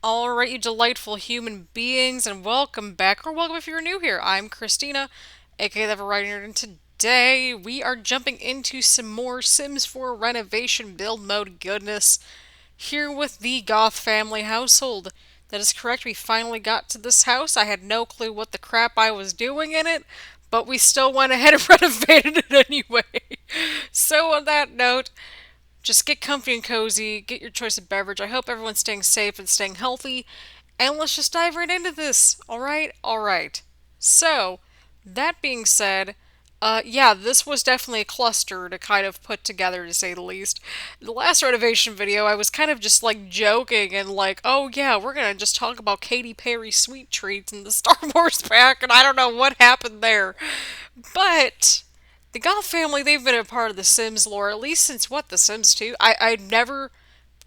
Alright, you delightful human beings, and welcome back, or welcome if you're new here. I'm Christina, aka ThatVarietyNerd, and today we are jumping into some more Sims 4 renovation build mode goodness here with the Goth family household. That is correct, we finally got to this house. I had no clue what the crap I was doing in it, but we still went ahead and renovated it anyway. So, on that note, just get comfy and cozy, get your choice of beverage. I hope everyone's staying safe and staying healthy. And let's just dive right into this. All right? All right. So, that being said, yeah, this was definitely a cluster to kind of put together, to say the least. The last renovation video, I was kind of just like joking and like, oh yeah, we're gonna just talk about Katy Perry sweet treats in the Star Wars pack, and I don't know what happened there. But the Goth family, they've been a part of the Sims lore, at least since what, The Sims 2? I never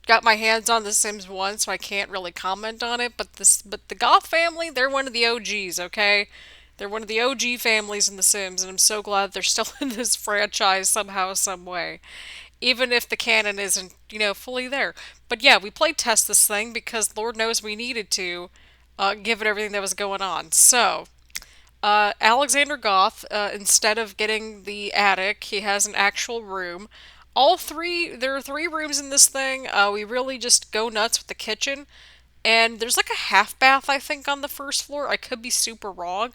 got my hands on The Sims 1, so I can't really comment on it, but the Goth family, they're one of the OGs, okay? They're one of the OG families in The Sims, and I'm so glad they're still in this franchise somehow, some way. Even if the canon isn't, fully there. But yeah, we played test this thing because Lord knows we needed to, given everything that was going on. So, Alexander Goth, instead of getting the attic, he has an actual room. There are three rooms in this thing. We really just go nuts with the kitchen. And there's like a half bath, I think, on the first floor. I could be super wrong,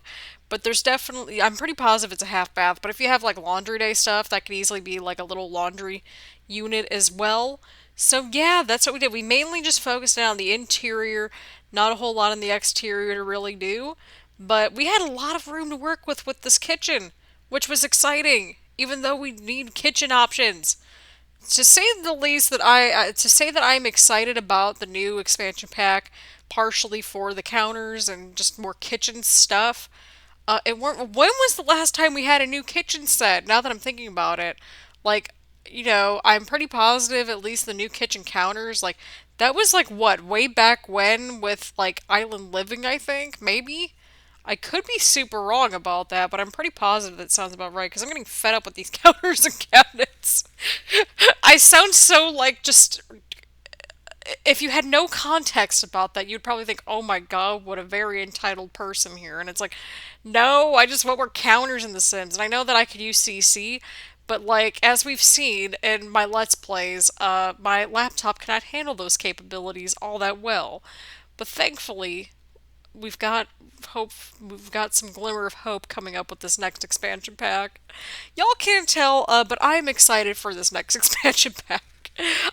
but I'm pretty positive it's a half bath. But if you have like laundry day stuff, that could easily be like a little laundry unit as well. So yeah, that's what we did. We mainly just focused in on the interior, not a whole lot on the exterior to really do. But we had a lot of room to work with this kitchen, which was exciting, even though we need kitchen options. To say the least, to say that I'm excited about the new expansion pack, partially for the counters and just more kitchen stuff. When was the last time we had a new kitchen set? Now that I'm thinking about it, like, I'm pretty positive at least the new kitchen counters, like, that was like what, way back when with like Island Living, I think, maybe? I could be super wrong about that, but I'm pretty positive that sounds about right because I'm getting fed up with these counters and cabinets. I sound so like just. If you had no context about that, you'd probably think, oh my god, what a very entitled person here. And it's like, no, I just want more counters in The Sims. And I know that I could use CC, but like, as we've seen in my Let's Plays, my laptop cannot handle those capabilities all that well. But thankfully, we've got hope. We've got some glimmer of hope coming up with this next expansion pack. Y'all can't tell, but I'm excited for this next expansion pack.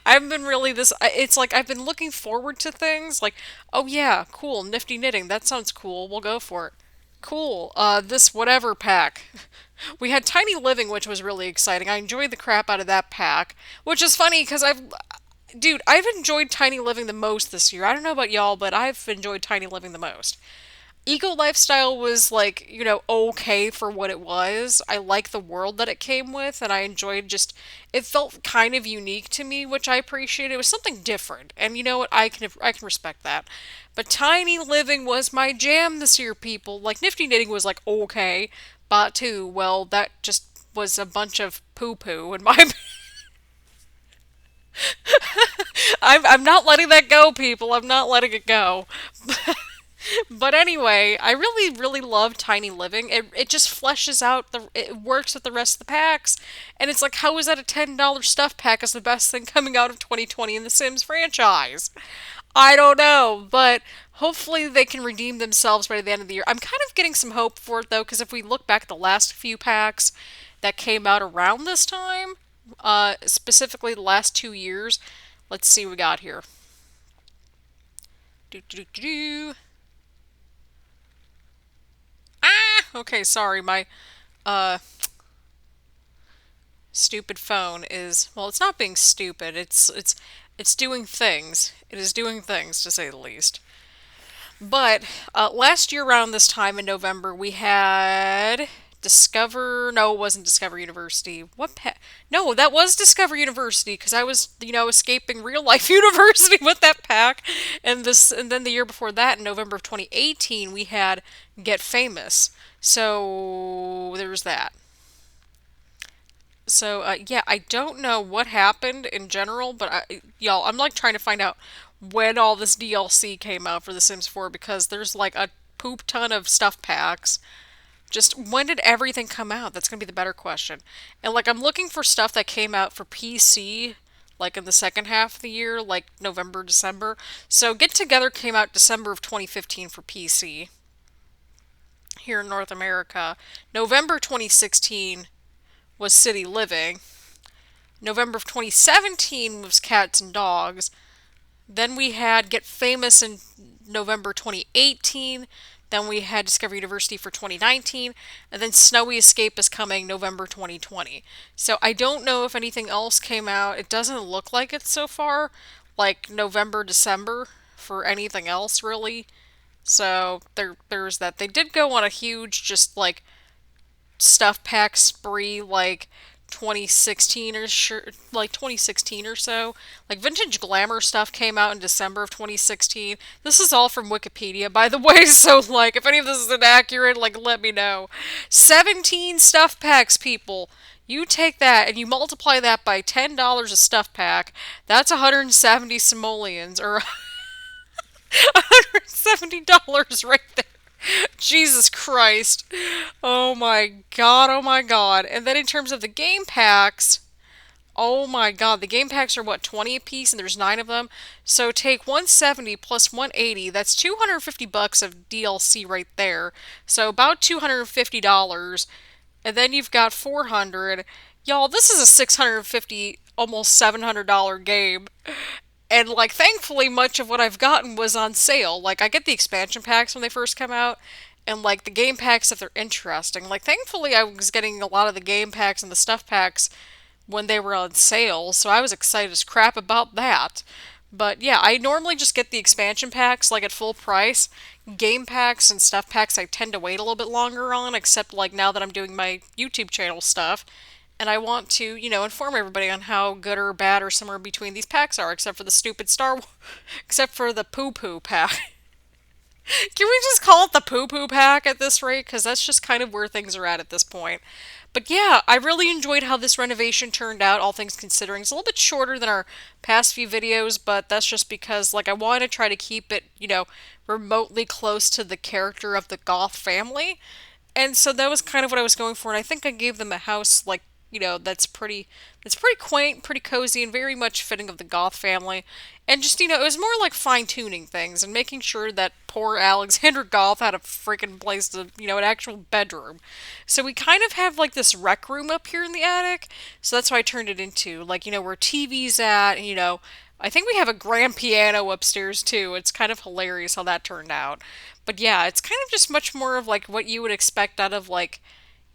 I've been really this. It's like I've been looking forward to things like, oh yeah, cool, nifty knitting. That sounds cool. We'll go for it. Cool. This whatever pack. We had Tiny Living, which was really exciting. I enjoyed the crap out of that pack, which is funny because I've enjoyed Tiny Living the most this year. I don't know about y'all, but I've enjoyed Tiny Living the most. Eco Lifestyle was like, okay for what it was. I like the world that it came with, and I enjoyed it felt kind of unique to me, which I appreciated. It was something different, and you know what? I can respect that. But Tiny Living was my jam this year, people. Like Nifty Knitting was like okay, but too, well, that just was a bunch of poo poo in my. I'm not letting that go, people. I'm not letting it go. But anyway, I really, really love Tiny Living. It just fleshes out it works with the rest of the packs. And it's like, how is that a $10 stuff pack is the best thing coming out of 2020 in the Sims franchise? I don't know, but hopefully they can redeem themselves by the end of the year. I'm kind of getting some hope for it though, because if we look back at the last few packs that came out around this time, specifically the last 2 years, let's see what we got here. Do, do, do, do. Okay, sorry, my uh stupid phone is, well, it's not being stupid. It's doing things. It is doing things to say the least. But last year around this time in November, we had Discover. No, it wasn't Discover University. No, that was Discover University because I was, escaping real life university with that pack. And then the year before that, in November of 2018, we had Get Famous. So there was that. So yeah, I don't know what happened in general, but y'all, I'm like trying to find out when all this DLC came out for The Sims 4 because there's like a poop ton of stuff packs. Just when did everything come out? That's gonna be the better question. And like I'm looking for stuff that came out for PC like in the second half of the year, like November, December. So Get Together came out December of 2015 for PC here in North America. November 2016 was City Living. November of 2017 was Cats and Dogs. Then we had Get Famous in November 2018. Then we had Discover University for 2019. And then Snowy Escape is coming November 2020. So I don't know if anything else came out. It doesn't look like it so far. Like November, December for anything else really. So there's that. They did go on a huge just like stuff pack spree like 2016 or like 2016 or so. Like vintage glamour stuff came out in December of 2016. This is all from Wikipedia, by the way, so like if any of this is inaccurate, like let me know. 17 stuff packs, people. You take that and you multiply that by $10 a stuff pack. That's 170 simoleons or $170 right there. Jesus Christ. Oh my god, oh my god. And then in terms of the game packs, oh my god, the game packs are what, 20 a piece and there's 9 of them. So take 170 plus 180, that's 250 bucks of DLC right there. So about $250. And then you've got 400. Y'all, this is a 650 almost $700 game. And like thankfully much of what I've gotten was on sale. Like I get the expansion packs when they first come out and like the game packs if they're interesting. Like thankfully I was getting a lot of the game packs and the stuff packs when they were on sale, so I was excited as crap about that. But yeah, I normally just get the expansion packs like at full price. Game packs and stuff packs I tend to wait a little bit longer on, except like now that I'm doing my YouTube channel stuff and I want to, inform everybody on how good or bad or somewhere between these packs are, except for the stupid except for the poo poo pack. Can we just call it the poo poo pack at this rate? Because that's just kind of where things are at this point. But yeah, I really enjoyed how this renovation turned out, all things considering. It's a little bit shorter than our past few videos, but that's just because, like, I want to try to keep it, remotely close to the character of the Goth family. And so that was kind of what I was going for, and I think I gave them a house like that's pretty quaint, pretty cozy, and very much fitting of the Goth family. And just it was more like fine tuning things and making sure that poor Alexander Goth had a freaking place to an actual bedroom. So we kind of have like this rec room up here in the attic. So that's why I turned it into like where TV's at, and I think we have a grand piano upstairs too. It's kind of hilarious how that turned out. But yeah, it's kind of just much more of like what you would expect out of like,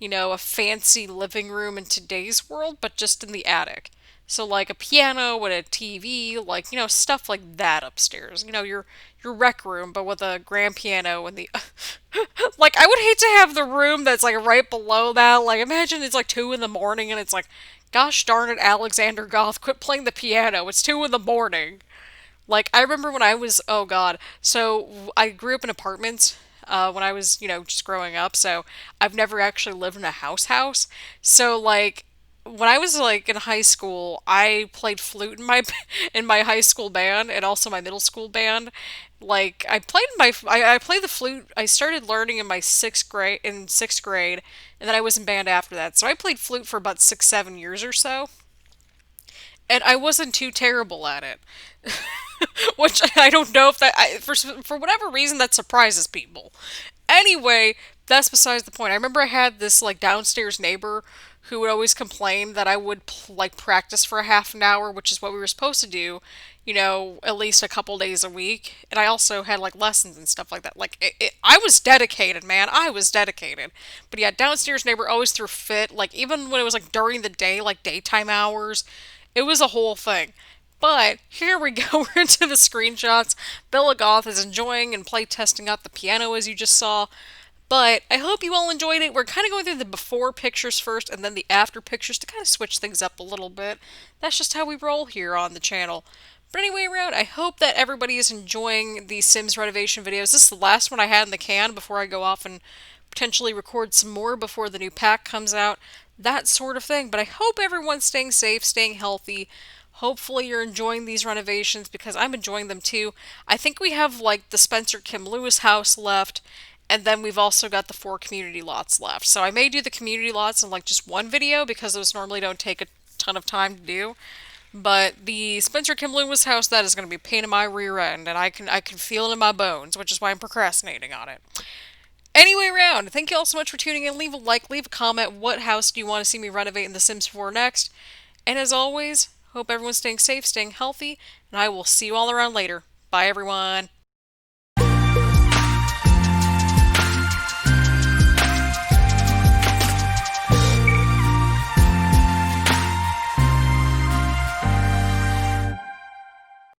a fancy living room in today's world, but just in the attic. So like a piano and a TV, like, stuff like that upstairs. Your rec room, but with a grand piano and the like I would hate to have the room that's like right below that. Like imagine it's like 2 in the morning and it's like, gosh darn it, Alexander Goth, quit playing the piano. It's 2 in the morning. Like, I remember when I was, oh God, so I grew up in apartments when I was, just growing up, so I've never actually lived in a house. So, like, when I was, like, in high school, I played flute in my, in my high school band and also my middle school band. Like, I played the flute, I started learning in my sixth grade, and then I was in band after that. So I played flute for about 6, 7 years or so, and I wasn't too terrible at it. Which I don't know if for whatever reason that surprises people. Anyway, that's besides the point. I remember I had this like downstairs neighbor who would always complain that I would like practice for a half an hour, which is what we were supposed to do, at least a couple days a week. And I also had like lessons and stuff like that. Like I was dedicated, man. I was dedicated. But yeah, downstairs neighbor always threw a fit. Like even when it was like during the day, like daytime hours, it was a whole thing. But here we go, we're into the screenshots. Bella Goth is enjoying and play testing out the piano as you just saw. But I hope you all enjoyed it. We're kind of going through the before pictures first and then the after pictures to kind of switch things up a little bit. That's just how we roll here on the channel. But anyway, around, I hope that everybody is enjoying the Sims renovation videos. This is the last one I had in the can before I go off and potentially record some more before the new pack comes out. That sort of thing. But I hope everyone's staying safe, staying healthy. Hopefully you're enjoying these renovations because I'm enjoying them too. I think we have like the Spencer Kim Lewis house left, and then we've also got the 4 community lots left. So I may do the community lots in like just one video because those normally don't take a ton of time to do. But the Spencer Kim Lewis house, that is going to be a pain in my rear end, and I can feel it in my bones, which is why I'm procrastinating on it. Anyway, round, thank you all so much for tuning in. Leave a like, leave a comment. What house do you want to see me renovate in The Sims 4 next? And as always, hope everyone's staying safe, staying healthy, and I will see you all around later. Bye, everyone.